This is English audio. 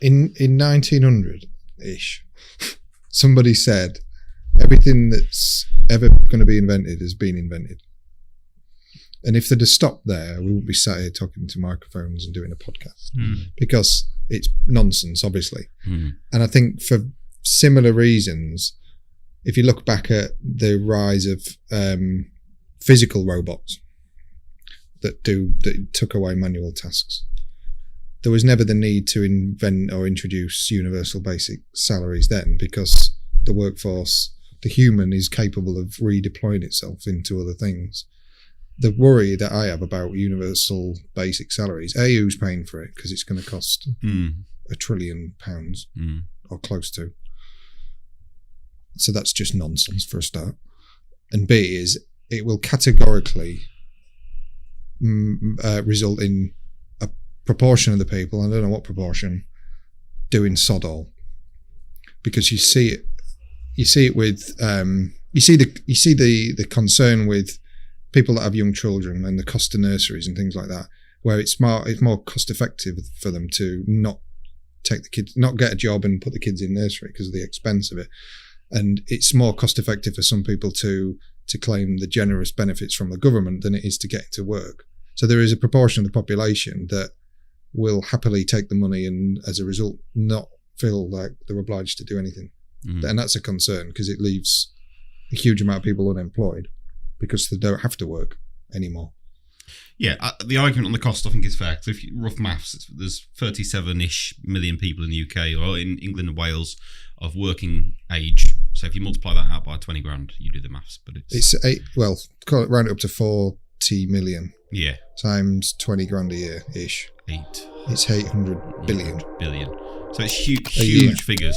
In 1900-ish, somebody said everything that's ever going to be invented has been invented. And if they'd have stopped there, we wouldn't be sat here talking to microphones and doing a podcast because it's nonsense, obviously. And I think for similar reasons, if you look back at the rise of physical robots that took away manual tasks, there was never the need to invent or introduce universal basic salaries then, because the workforce, the human, is capable of redeploying itself into other things. The worry that I have about universal basic salaries, who's paying for it, because it's going to cost £1 trillion or close to. So that's just nonsense for a start. And B is it will categorically result in a proportion of the people, I don't know what proportion, doing sod all. Because you see it with you see the concern with people that have young children and the cost of nurseries and things like that, where it's more cost effective for them to not get a job and put the kids in nursery because of the expense of it. And it's more cost effective for some people to claim the generous benefits from the government than it is to get to work. So there is a proportion of the population that will happily take the money and as a result not feel like they're obliged to do anything. And that's a concern because it leaves a huge amount of people unemployed because they don't have to work anymore. Yeah, the argument on the cost I think is fair. So if you, rough maths, there's 37-ish million people in the UK or in England and Wales of working age. So if you multiply that out by 20 grand, you do the maths. But round it up to 40 million. Yeah. Times 20 grand a year ish. It's 800 billion. So it's huge figures.